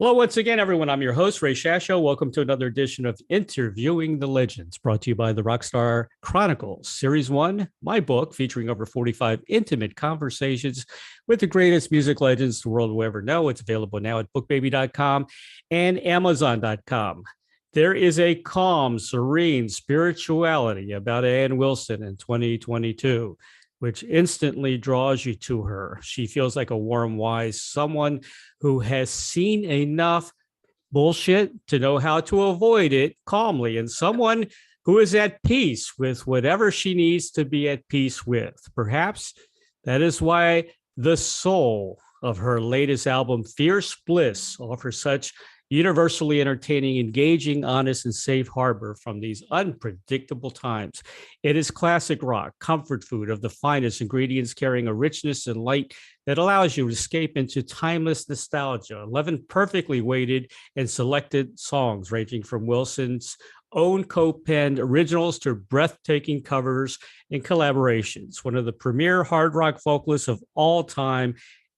Hello, once again, everyone. I'm your host, Ray Shasho. Welcome to another edition of Interviewing the Legends, brought to you by the Rockstar Chronicles, Series 1, my book featuring over 45 intimate conversations with the greatest music legends the world will ever know. It's available now at bookbaby.com and amazon.com. There is a calm, serene spirituality about Ann Wilson in 2022, which instantly draws you to her. She feels like a warm, wise someone who has seen enough bullshit to know how to avoid it calmly, and someone who is at peace with whatever she needs to be at peace with. Perhaps that is why the soul of her latest album, Fierce Bliss, offers such universally entertaining, engaging, honest, and safe harbor from these unpredictable times. It is classic rock, comfort food of the finest ingredients, carrying a richness and light that allows you to escape into timeless nostalgia. 11 perfectly weighted and selected songs, ranging from Wilson's own co-penned originals to breathtaking covers and collaborations. One of the premier hard rock vocalists of all time,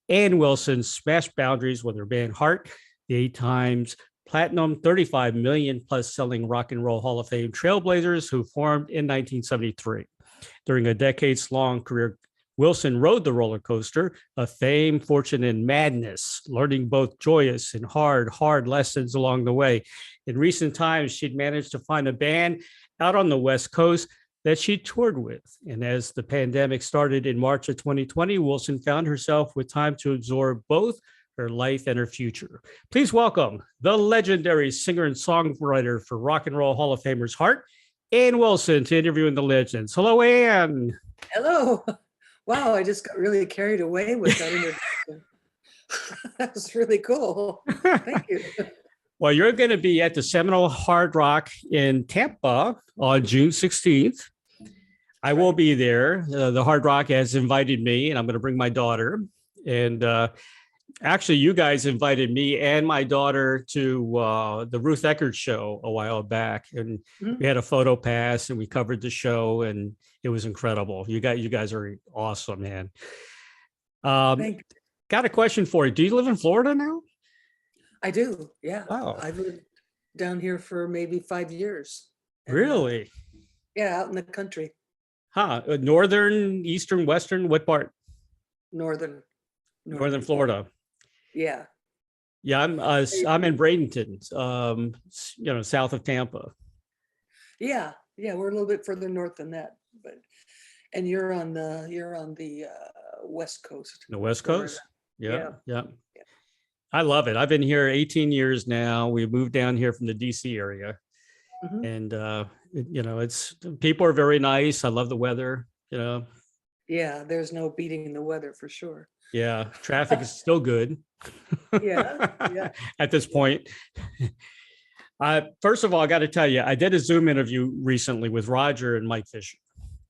Ann Wilson smashed boundaries with her band Heart, the 8 times platinum, 35 million plus selling Rock and Roll Hall of Fame Trailblazers, who formed in 1973. During a decades-long career, Wilson rode the roller coaster of fame, fortune, and madness, learning both joyous and hard lessons along the way. In recent times, she'd managed to find a band out on the West Coast that she toured with. And as the pandemic started in March of 2020, Wilson found herself with time to absorb both her life and her future. Please welcome the legendary singer and songwriter for Rock and Roll Hall of Famers Heart, Ann Wilson, to Interviewing the Legends. Hello, Ann. Hello. Wow, I just got really carried away with that introduction. That was really cool. Thank you. Well, you're going to be at the Seminole Hard Rock in Tampa on June 16th. I will be there. The Hard Rock has invited me, and I'm going to bring my daughter. And actually, you guys invited me and my daughter to the Ruth Eckerd show a while back, and we had a photo pass and we covered the show, and it was incredible. You guys are awesome, man. Got a question for you. Do you live in Florida now? I do. Yeah. Wow. I've lived down here for maybe 5 years. And, really? Yeah, out in the country. Huh? Northern, eastern, western? What part? Northern Florida. Yeah. Yeah, I'm in Bradenton, south of Tampa. Yeah, we're a little bit further north than that, and you're on the West Coast. The West Coast? Yeah. I love it. I've been here 18 years now. We moved down here from the DC area. And it's people are very nice. I love the weather, Yeah, there's no beating the weather for sure. Yeah, traffic is still good. Yeah. At this point. First of all, I got to tell you, I did a Zoom interview recently with Roger and Mike Fisher.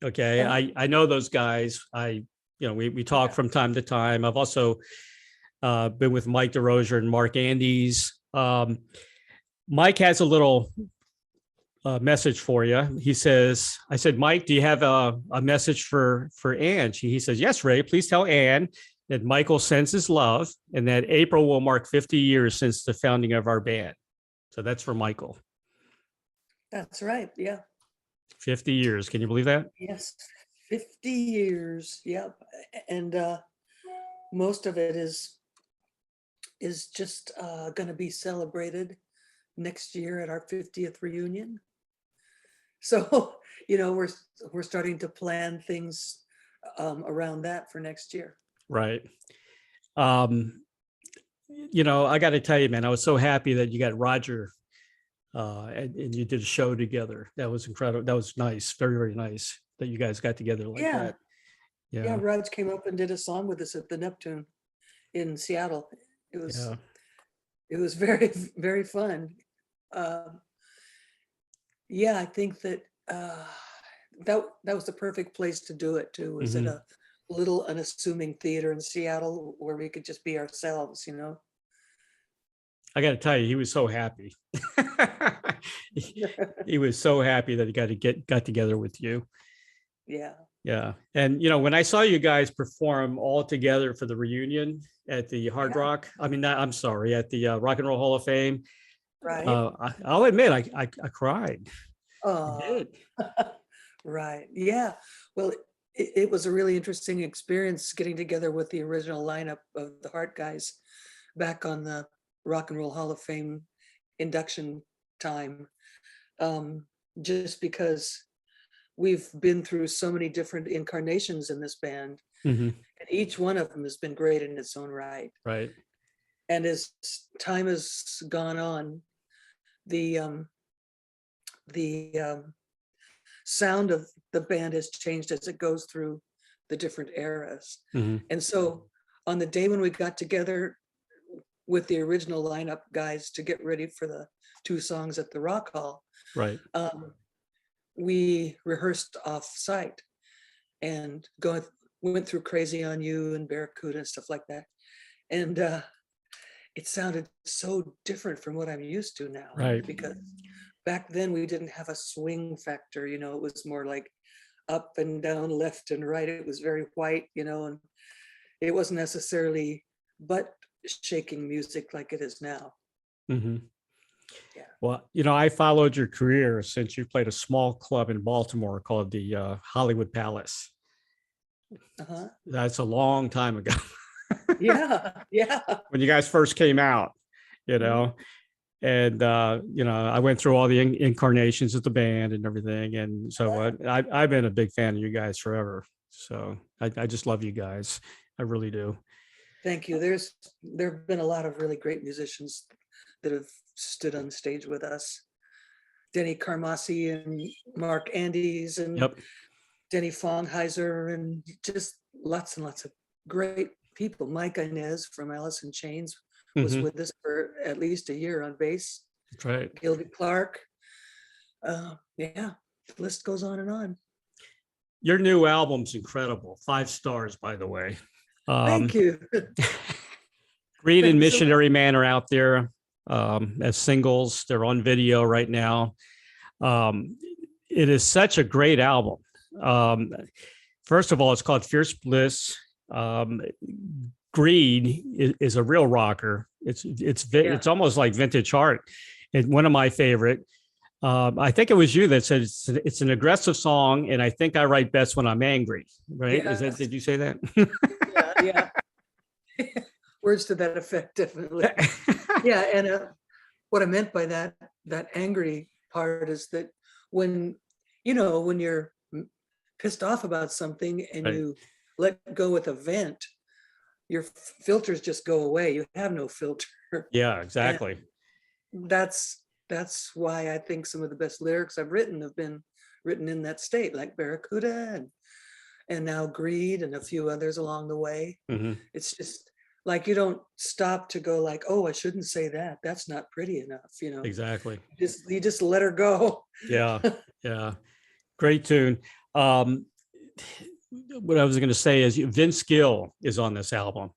Okay, I know those guys. We talk from time to time. I've also been with Mike DeRozier and Mark Andes. Mike has a little message for you. He says, I said, Mike, do you have a message for Ann? He says, yes, Ray, please tell Ann that Michael sends his love and that April will mark 50 years since the founding of our band. So that's for Michael. That's right. Yeah. 50 years. Can you believe that? Yes. 50 years. Yep. And most of it is just going to be celebrated next year at our 50th reunion. So, we're starting to plan things around that for next year. Right. I got to tell you, man, I was so happy that you got Roger and you did a show together. That was incredible. That was nice. Very, very nice that you guys got together like that. Yeah. Raj came up and did a song with us at the Neptune in Seattle. It was very, very fun. I think that that was the perfect place to do it too. Was at a little unassuming theater in Seattle where we could just be ourselves, I got to tell you, he was so happy. He was so happy that he got together with you. Yeah. Yeah. And, you know, when I saw you guys perform all together for the reunion at the Hard Yeah. Rock, I mean, I'm sorry, at the Rock and Roll Hall of Fame, Right. I'll admit, I cried. I Oh, did. right. Yeah. Well, it was a really interesting experience getting together with the original lineup of the Heart guys back on the Rock and Roll Hall of Fame induction time. Um, just because we've been through so many different incarnations in this band, Mhm. and each one of them has been great in its own right. Right. And as time has gone on, the the sound of the band has changed as it goes through the different eras. Mhm. And so on the day when we got together with the original lineup guys to get ready for the two songs at the Rock Hall, Right. we rehearsed off site and went through Crazy on You and Barracuda and stuff like that. And it sounded so different from what I'm used to now, Right. because back then we didn't have a swing factor, you know, it was more like up and down, left and right. It was very white, you know, and it wasn't necessarily butt shaking music like it is now. Mhm. Yeah. Well, you know, I followed your career since you played a small club in Baltimore called the Hollywood Palace. Uh-huh. That's a long time ago. Yeah. Yeah. When you guys first came out, you know, and you know, I went through all the incarnations of the band and everything, and so I've been a big fan of you guys forever. So I just love you guys. I really do. Thank you. There have been a lot of really great musicians that have stood on stage with us. Denny Carmassi and Mark Andes and Yep. Denny Fongheiser, and just lots and lots of great people. Mike Inez from Alice in Chains was Mhm. with us for at least a year on bass. That's right. Gilby Clark. Yeah, the list goes on and on. Your new album's incredible. 5 stars, by the way. Thank you. Greed and Thanks a lot. Missionary Man are out there as singles. They're on video right now. It is such a great album. First of all, it's called Fierce Bliss. Greed is a real rocker. It's almost like vintage art. And one of my favorite. I think it was you that said it's an aggressive song, and I think I write best when I'm angry. Right? Yes. Did you say that? Yeah. Words to that effect, definitely. Yeah, and what I meant by that angry part is that when you're pissed off about something and Right. you let go with a vent, your filters just go away. You have no filter. Yeah, exactly. And that's why I think some of the best lyrics I've written have been written in that state, like Barracuda and now Greed and a few others along the way. Mhm. It's just like you don't stop to go like, oh, I shouldn't say that. That's not pretty enough, you know. Exactly. You just let her go. Yeah. Yeah. Great tune. What I was going to say is Vince Gill is on this album,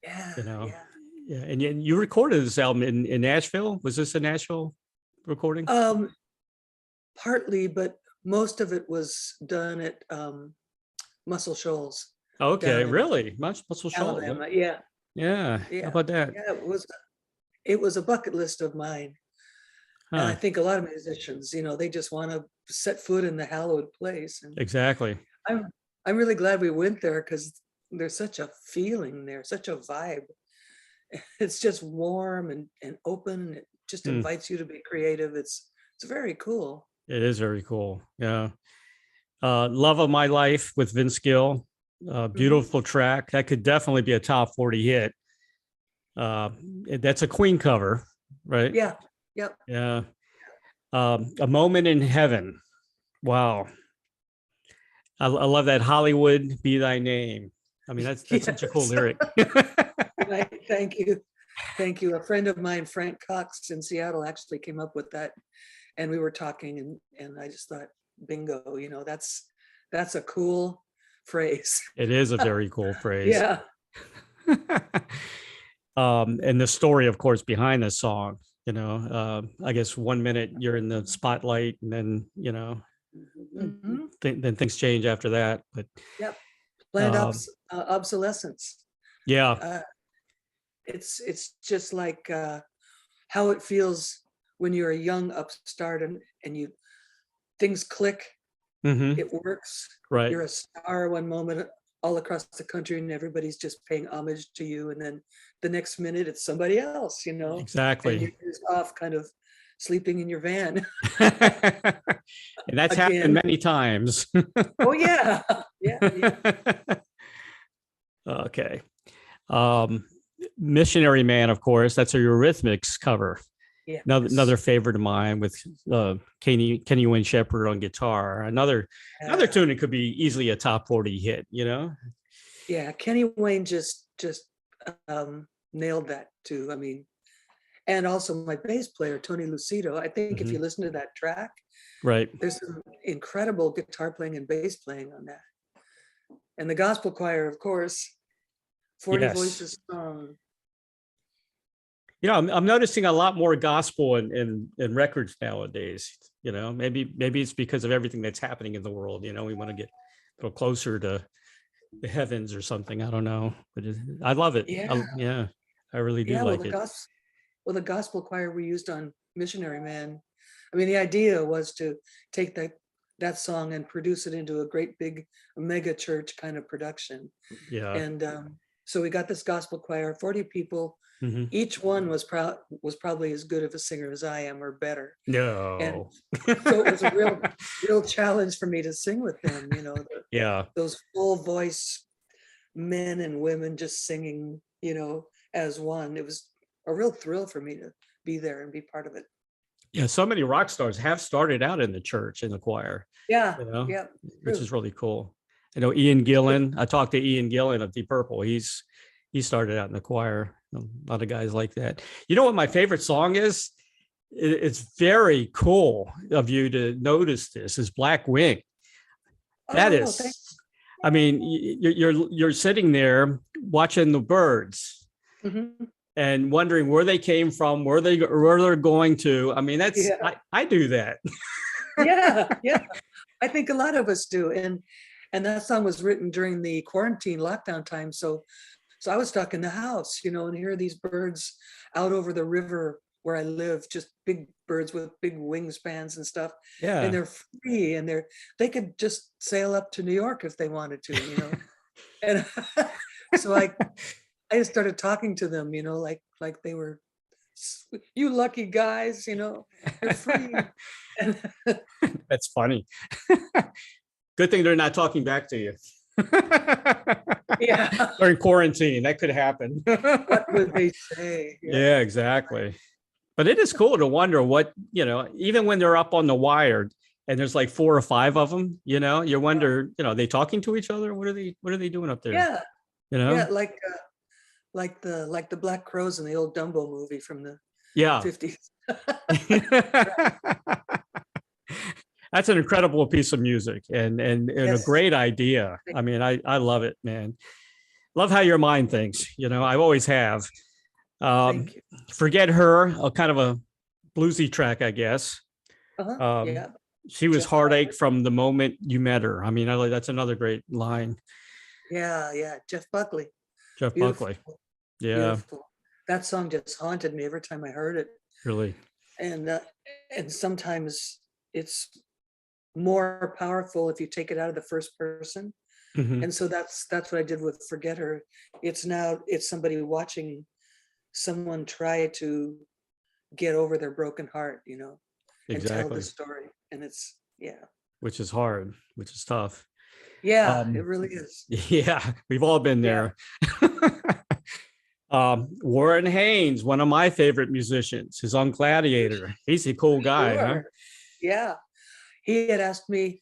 Yeah, you know. yeah. Yeah. And you recorded this album in Nashville. Was this a Nashville recording? Partly, but most of it was done at Muscle Shoals Okay. down in Really? Muscle Shoals. Alabama. Yeah, Yeah. How yeah, about that? yeah. It was a bucket list of mine. And I Huh. think a lot of musicians, they just want to set foot in the hallowed place. And Exactly. I'm really glad we went there because there's such a feeling there, such a vibe. It's just warm and open. And it just Hmm. invites you to be creative. It's very cool. It is very cool. Yeah. Love of My Life with Vince Gill. Beautiful track. That could definitely be a top 40 hit. That's a Queen cover, right? Yeah. Yep. Yeah. A Moment in Heaven. Wow. I love that. Hollywood be thy name. I mean, that's such a cool Yes. lyric. Right. Thank you. Thank you. A friend of mine, Frank Cox in Seattle, actually came up with that. And we were talking and I just thought, bingo, that's a cool phrase. It is a very cool phrase. Yeah. And the story, of course, behind this song, I guess 1 minute you're in the spotlight and then, Mhm. then things change after that. But Yep. Planned obsolescence. yeah. It's just like how it feels when you're a young upstart and you things click, Hmm. it works. Right. You're a star one moment all across the country and everybody's just paying homage to you, and then the next minute it's somebody else, and Exactly. you're just off kind of sleeping in your van. And that's happened Again. many times. Oh yeah. Yeah. Okay. Um, Missionary Man, of course, that's a Eurythmics cover. Yeah. Another favorite of mine with Kenny Wayne Shepherd on guitar. Another tune that could be easily a top 40 hit, Yeah, Kenny Wayne just nailed that too. I mean, and also my bass player, Tony Lucido. I think if you listen to that track, Right. there's some incredible guitar playing and bass playing on that. And the gospel choir, of course, 40 voices strong. I'm noticing a lot more gospel in records nowadays. Maybe it's because of everything that's happening in the world. We want to get a little closer to the heavens or something. I don't know, but I love it. Yeah. I really do like it. The gospel choir we used on Missionary Man. I mean, the idea was to take that song and produce it into a great big mega church kind of production. Yeah. And so we got this gospel choir, 40 people. Each one was probably as good of a singer as I am or better. No. And so it was a real challenge for me to sing with them, Yeah. Those full voice men and women just singing, as one. It was a real thrill for me to be there and be part of it. Yeah, so many rock stars have started out in the church, in the choir. Yeah. Yeah. Which is really cool. I know Ian Gillan. I talked to Ian Gillan of Deep Purple. He started out in the choir. A lot of guys like that. You know what my favorite song is? It's very cool of you to notice this. Is Black Wing. That is. Thanks. I mean, you're sitting there watching the birds and wondering where they came from, where they're going to. I mean, that's I do that. Yeah. I think a lot of us do, and that song was written during the quarantine lockdown time. So I was stuck in the house, and hear these birds out over the river where I live, just big birds with big wingspans and stuff. Yeah. And they're free, and they could just sail up to New York if they wanted to, And so I just started talking to them, like they were, you lucky guys, you're free. That's funny. Good thing they're not talking back to you. Yeah. Or in quarantine, that could happen. What would they say? Yeah, exactly. But it is cool to wonder what, even when they're up on the wire and there's like 4 or 5 of them, you wonder, are they talking to each other? What are they doing up there? Yeah. Yeah, like the Black Crows in the old Dumbo movie from the 50s. That's an incredible piece of music and a great idea. I mean, I love it, man. Love how your mind thinks, I always have. Thank you. Forget Her, a kind of a bluesy track, I guess. She was heartache from the moment you met her. I mean, that's another great line. Yeah. Jeff Buckley. Buckley. Yeah. Beautiful. That song just haunted me every time I heard it. Really. And sometimes it's more powerful if you take it out of the first person. And so that's what I did with Forget Her. It's somebody watching someone try to get over their broken heart, and tell the story. And it's, which is hard, which is tough. Yeah, it really is. Yeah, we've all been there. Warren Haynes, one of my favorite musicians, is on Gladiator. He's a cool guy, huh? Yeah. He had asked me,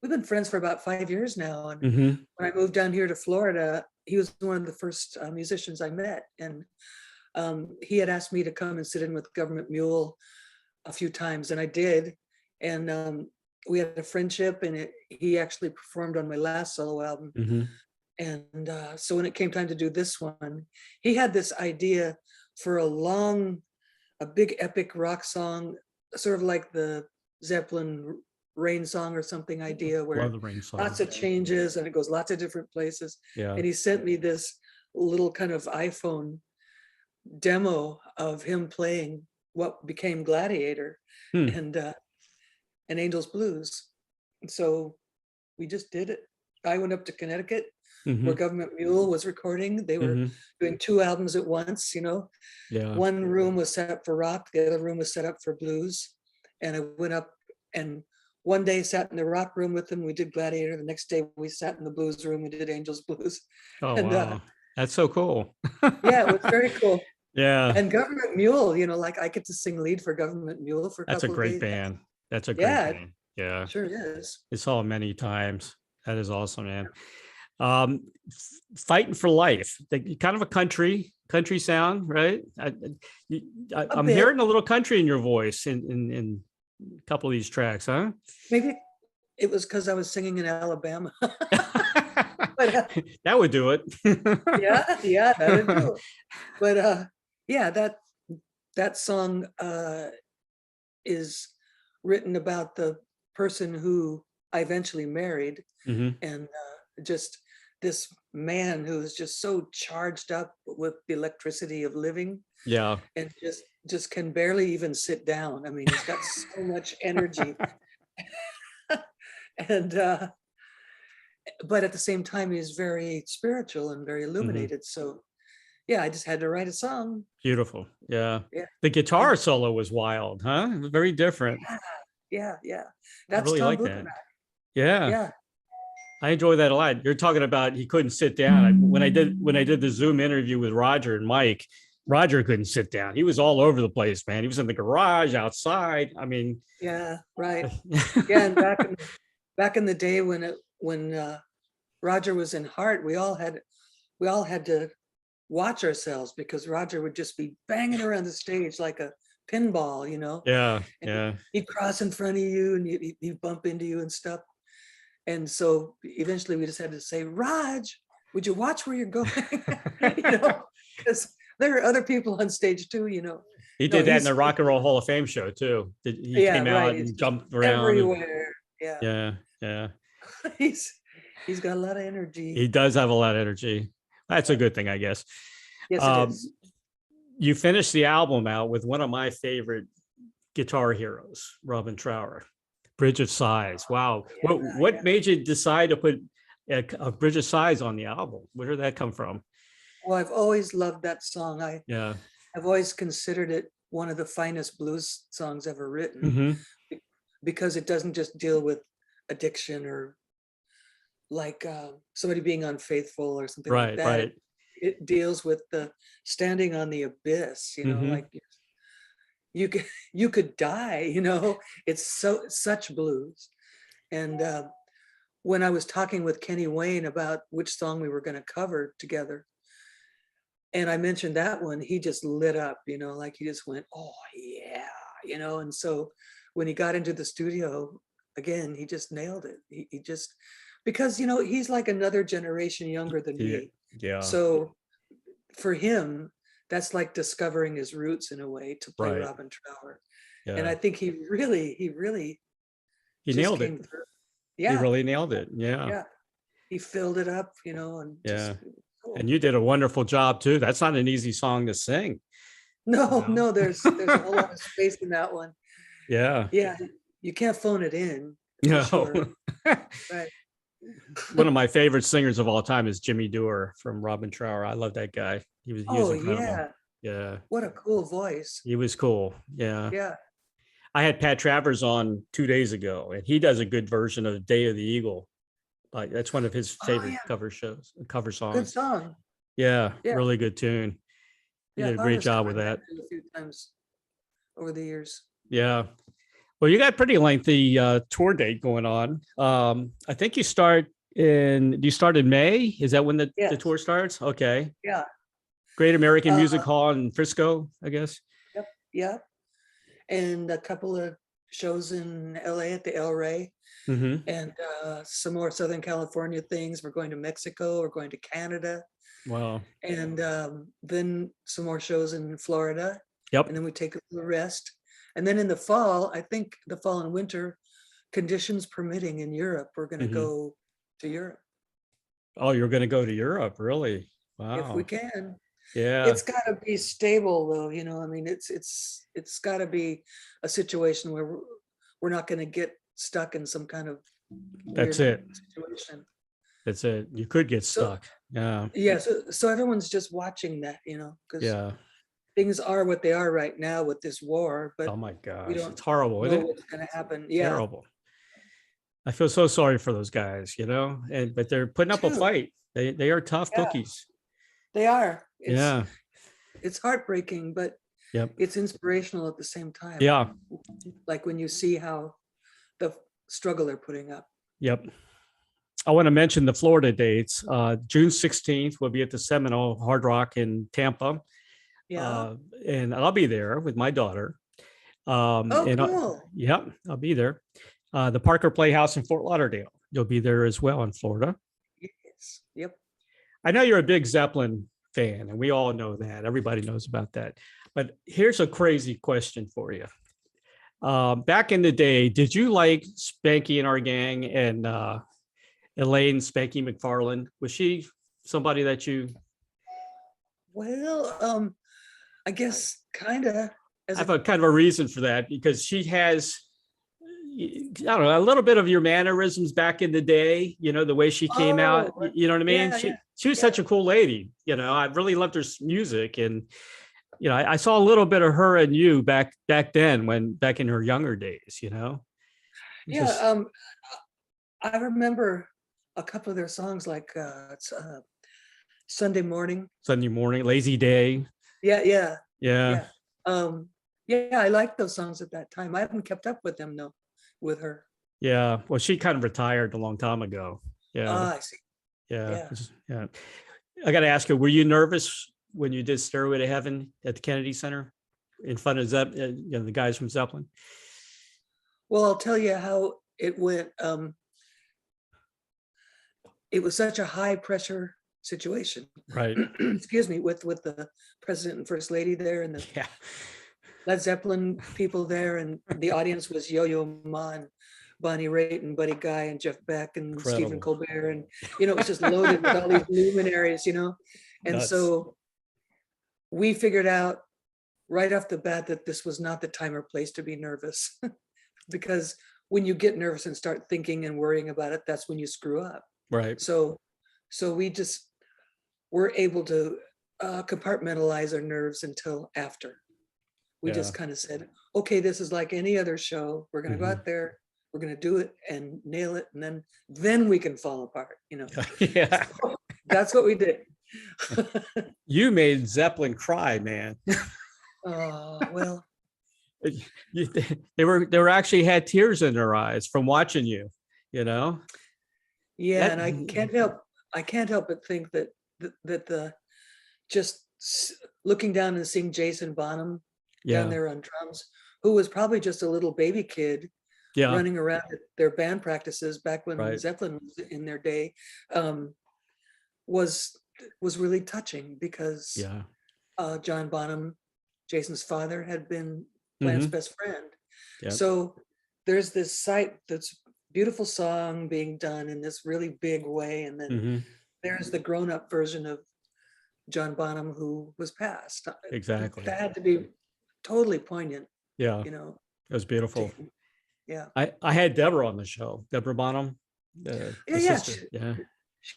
we've been friends for about 5 years now. And when I moved down here to Florida, he was one of the first musicians I met. And he had asked me to come and sit in with Government Mule a few times, and I did. And we had a friendship, and he actually performed on my last solo album. And so when it came time to do this one, he had this idea for a big epic rock song, sort of like the Zeppelin rain song or something idea Love where the rain song. lots of changes and it goes lots of different places. Yeah. And he sent me this little kind of iPhone demo of him playing what became Gladiator Hmm. and Angel's Blues. And so we just did it. I went up to Connecticut where Government Mule was recording. They were doing 2 albums at once, you know. Yeah. One room was set up for rock, the other room was set up for blues. And I went up and one day sat in the rock room with them. We did Gladiator. The next day we sat in the blues room. We did Angel's Blues. Oh, and, wow. That's so cool. Yeah, it was very cool. Yeah. And Government Mule, you know, like I get to sing lead for Government Mule for a That's a couple of great days. band. That's a great band. Yeah. Sure is. It's all many times. That is awesome, man. Fighting for life, kind of a country sound, right? I'm hearing a little country in your voice in a couple of these tracks, huh? Maybe it was because I was singing in Alabama. But, that would do it. yeah, that would do it. But yeah, that song is written about the person who I eventually married, and just this man who is just so charged up with the electricity of living. Yeah. And just can barely even sit down. I mean, he's got so much energy. And but at the same time, he's very spiritual and very illuminated. So yeah, I just had to write a song. Beautiful. Yeah. Yeah. The guitar solo was wild, huh? Very different. Yeah. I really Tom like Buchanan. that. Yeah. Yeah. I enjoy that a lot. You're talking about he couldn't sit down. When I did the Zoom interview with Roger and Mike, Roger couldn't sit down. He was all over the place, man. He was in the garage, outside. I mean, yeah, right. Yeah, and back in the day when Roger was in Heart, we all had to watch ourselves because Roger would just be banging around the stage like a pinball, you know. Yeah, and yeah. He'd cross in front of you and he'd bump into you and stuff. And so eventually we just had to say, Raj, would you watch where you're going? You know, because there are other people on stage too, you know. He did that in the Rock and Roll Hall of Fame show too. He came out and jumped around everywhere. Yeah. He's got a lot of energy. He does have a lot of energy. That's a good thing, I guess. Yes, it is. You finished the album out with one of my favorite guitar heroes, Robin Trower. Bridge of Sighs. Wow. What made you decide to put a Bridge of Sighs on the album? Where did that come from? Well, I've always loved that song. I've always considered it one of the finest blues songs ever written because it doesn't just deal with addiction or like somebody being unfaithful or something like that. Right. It deals with the standing on the abyss, you know, like you could die, you know. It's such blues. And when I was talking with Kenny Wayne about which song we were going to cover together, and I mentioned that one, he just lit up, you know, like he just went, oh yeah, you know. And so when he got into the studio again, he just nailed it. He just, because, you know, he's like another generation younger than me. Yeah. So for him, that's like discovering his roots in a way, to play Robin Trower. Yeah. And I think he really nailed it. Through. Yeah. He really nailed it. Yeah. Yeah. He filled it up, you know, and cool. And you did a wonderful job too. That's not an easy song to sing. No, there's a whole lot of space in that one. Yeah. Yeah. You can't phone it in. No. Sure. Right. One of my favorite singers of all time is Jimmy Dore from Robin Trower. I love that guy. He was incredible. Yeah. What a cool voice. He was cool. Yeah. Yeah. I had Pat Travers on 2 days ago, and he does a good version of Day of the Eagle. That's one of his favorite cover songs. Good song. Yeah. Really good tune. He did a great job with that. A few times over the years. Yeah. Well, you got pretty lengthy tour date going on. I think you start in May? Is that when the tour starts? Okay. Yeah. Great American Music Hall in Frisco, I guess. Yep. Yeah. And a couple of shows in LA at the El Rey, and some more Southern California things. We're going to Mexico. We're going to Canada. Wow. And then some more shows in Florida. Yep. And then we take a little rest. And then in the fall, I think the fall and winter, conditions permitting in Europe, we're going to go to Europe. Oh, you're going to go to Europe, really? If we Wow. can. Yeah, It's got to be stable, though. You know, I mean, it's got to be a situation where we're not going to get stuck in some kind of that's weird it. situation. That's it. You could get So, stuck. Yeah. yeah, so everyone's just watching that, you know, because Yeah. things are what they are right now with this war, but Oh my we gosh. don't It's horrible, know isn't it? what's going to happen. Yeah, Terrible. I feel so sorry for those guys, but they're putting up a too. fight. They are tough Yeah, cookies. they are. Yeah. It's heartbreaking, but Yep. it's inspirational at the same time. Yeah. Like when you see how the struggle they're putting up. Yep. I want to mention the Florida dates. June 16th, we'll be at the Seminole Hard Rock in Tampa. Yeah. And I'll be there with my daughter. Oh, And cool. yep, I'll be there. The Parker Playhouse in Fort Lauderdale. You'll be there as well in Florida. Yes. Yep. I know you're a big Zeppelin fan, and we all know that. Everybody knows about that. But here's a crazy question for you. Back in the day, did you like Spanky and our gang and Elaine Spanky McFarland? Was she somebody that you? Well, I guess kind of. I have a kind of a reason for that, because she has, I don't know, a little bit of your mannerisms back in the day, the way she came out, you know what I mean? Yeah, She was such a cool lady, I really loved her music. And, I saw a little bit of her and you back then, back in her younger days, Yeah. I remember a couple of their songs, like it's Sunday Morning. Sunday Morning, Lazy Day. Yeah. Yeah. Yeah, I liked those songs at that time. I haven't kept up with them though, with her. Yeah. Well, she kind of retired a long time ago. Yeah. I see. Yeah. Yeah. I got to ask you, were you nervous when you did Stairway to Heaven at the Kennedy Center in front of the guys from Zeppelin? Well, I'll tell you how it went. It was such a high pressure situation. Right. Excuse me, with the president and first lady there, and the Led Zeppelin people there, and the audience was Yo-Yo Ma and Bonnie Raitt and Buddy Guy and Jeff Beck and Stephen Colbert, and it was just loaded with all these luminaries, and Nuts. So we figured out right off the bat that this was not the time or place to be nervous, because when you get nervous and start thinking and worrying about it, that's when you screw up. Right. So we just were able to compartmentalize our nerves until after. We just kind of said, okay, this is like any other show. We're going to go out there, we're going to do it and nail it, and then we can fall apart, Yeah. So that's what we did. You made Zeppelin cry, man. Oh, well. They were actually had tears in their eyes from watching you, Yeah, and I can't help but think that the just looking down and seeing Jason Bonham down there on drums, who was probably just a little baby kid running around at their band practices back when Zeppelin was in their day, was really touching, because John Bonham, Jason's father, had been Plant's best friend. Yep. So there's this that's beautiful song being done in this really big way, and then there's the grown-up version of John Bonham who was passed. Exactly. That had to be totally poignant. Yeah. It was beautiful. Yeah. I had Deborah on the show, Deborah Bonham.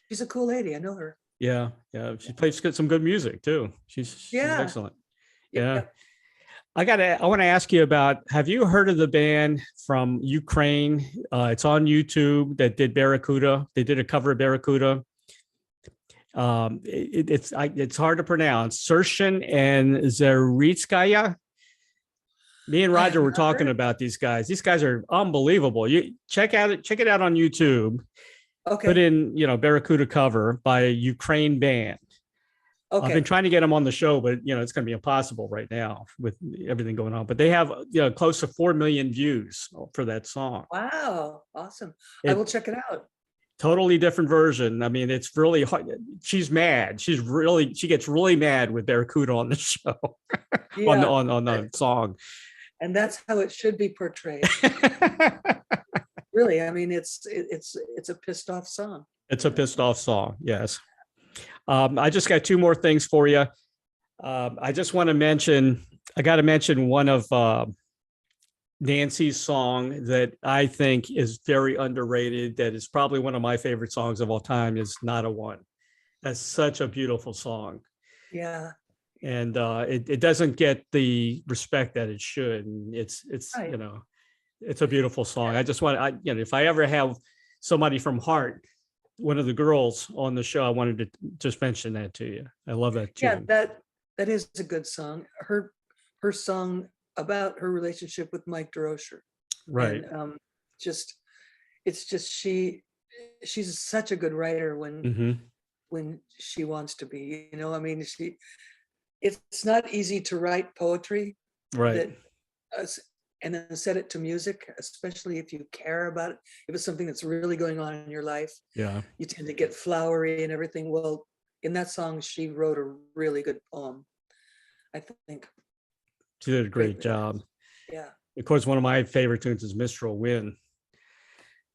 She's a cool lady. I know her. Yeah. She plays some good music too. She's excellent. Yeah. I want to ask you about, have you heard of the band from Ukraine? It's on YouTube that did Barracuda. They did a cover of Barracuda. It's hard to pronounce. Serene and Zaritskaya. Me and Roger were talking about these guys. These guys are unbelievable. You check it out on YouTube. Okay. Put in, Barracuda cover by a Ukraine band. Okay. I've been trying to get them on the show, but it's going to be impossible right now with everything going on. But they have close to 4 million views for that song. Wow, awesome! I will check it out. Totally different version. I mean, it's really hard. She's mad. She gets really mad with Barracuda on the show, on the song. And that's how it should be portrayed. Really, I mean, it's a pissed off song. It's a pissed off song. Yes. I just got two more things for you. I just want to mention, I got to mention one of Nancy's song that I think is very underrated. That is probably one of my favorite songs of all time is Not a One. That's such a beautiful song. Yeah. And it doesn't get the respect that it should. And it's Right. you know, it's a beautiful song. I just want if I ever have somebody from Heart, one of the girls on the show, I wanted to just mention that to you. I love that tune. Yeah, that is a good song. Her song about her relationship with Mike DeRocher. Right. And it's just she's such a good writer when she wants to be. You know, I mean, it's not easy to write poetry, Right. And then set it to music, especially if you care about it. If it's something that's really going on in your life, Yeah. you tend to get flowery and everything. Well, in that song, she wrote a really good poem, I think. She did a great job. Yeah. Of course, one of my favorite tunes is Minstrel Wind.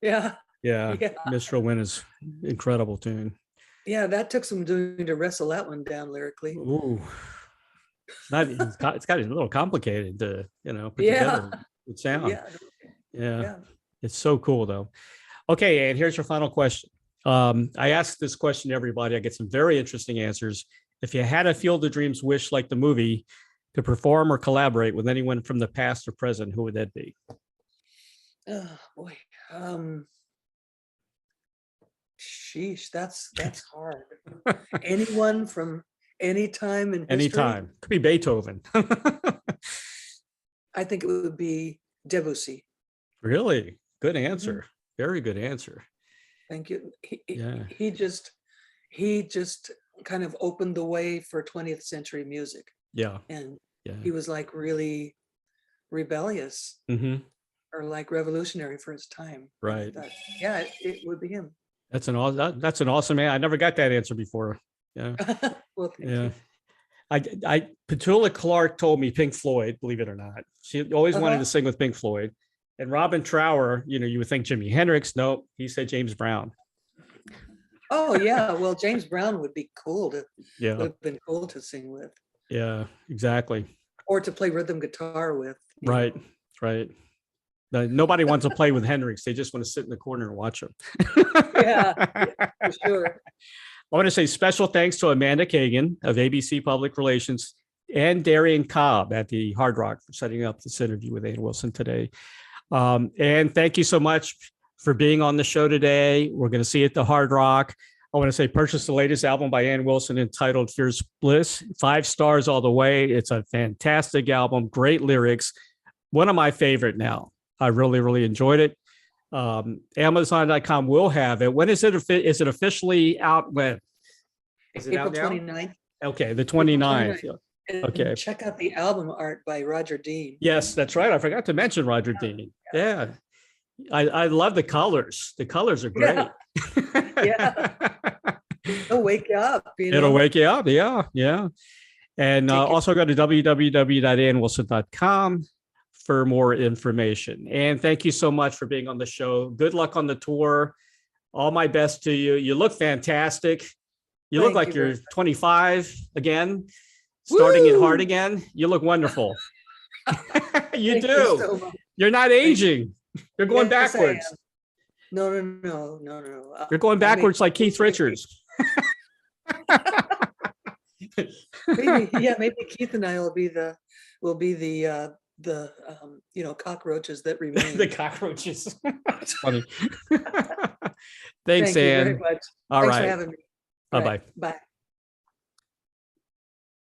Yeah. Yeah. Minstrel Wind is incredible tune. Yeah, that took some doing to wrestle that one down lyrically. Ooh. It's got a little complicated to, put Yeah. together with sound. Yeah. It's so cool though. Okay, and here's your final question. I ask this question to everybody. I get some very interesting answers. If you had a Field of Dreams wish like the movie to perform or collaborate with anyone from the past or present, who would that be? Oh boy. Sheesh, that's hard. Anyone from any time in history? Anytime. Could be Beethoven. I think it would be Debussy. Really? Good answer. Very good answer. Thank you. Yeah. He just kind of opened the way for 20th century music. Yeah. And Yeah. he was like really rebellious or like revolutionary for his time. Right. Yeah, it would be him. That's an awesome man. I never got that answer before. Yeah. Well, thank Yeah. you. Petula Clark told me Pink Floyd, believe it or not. She always wanted to sing with Pink Floyd. And Robin Trower, you would think Jimi Hendrix. Nope, he said James Brown. Oh yeah, well James Brown would be cool would have been cool to sing with. Yeah, exactly. Or to play rhythm guitar with. Right. Nobody wants to play with Hendrix. They just want to sit in the corner and watch him. Yeah, for sure. I want to say special thanks to Amanda Kagan of ABC Public Relations and Darian Cobb at the Hard Rock for setting up this interview with Ann Wilson today. And thank you so much for being on the show today. We're going to see you at the Hard Rock. I want to say purchase the latest album by Ann Wilson entitled Fierce Bliss. 5 stars all the way. It's a fantastic album. Great lyrics. One of my favorite now. I really, really enjoyed it. Amazon.com will have it. When is it? Is it officially out? When? Is it April out now? 29th. Okay, the 29th. Okay. And check out the album art by Roger Dean. Yes, that's right. I forgot to mention Roger Dean. Yeah. I love the colors. The colors are great. Yeah. It'll wake you up. It'll wake you up. Yeah. And also go to www.annwilson.com for more information. And thank you so much for being on the show. Good luck on the tour. All my best to you. You look fantastic. You look like you're 25 again, starting it hard again. You look wonderful. You do. You're not aging. You're going backwards. No. You're going backwards like Keith Richards. Maybe Keith and I will be the cockroaches that remain. The cockroaches. That's funny. Thanks, Ann. Thank you very much. All Thanks right. for having me. Bye-bye. Bye.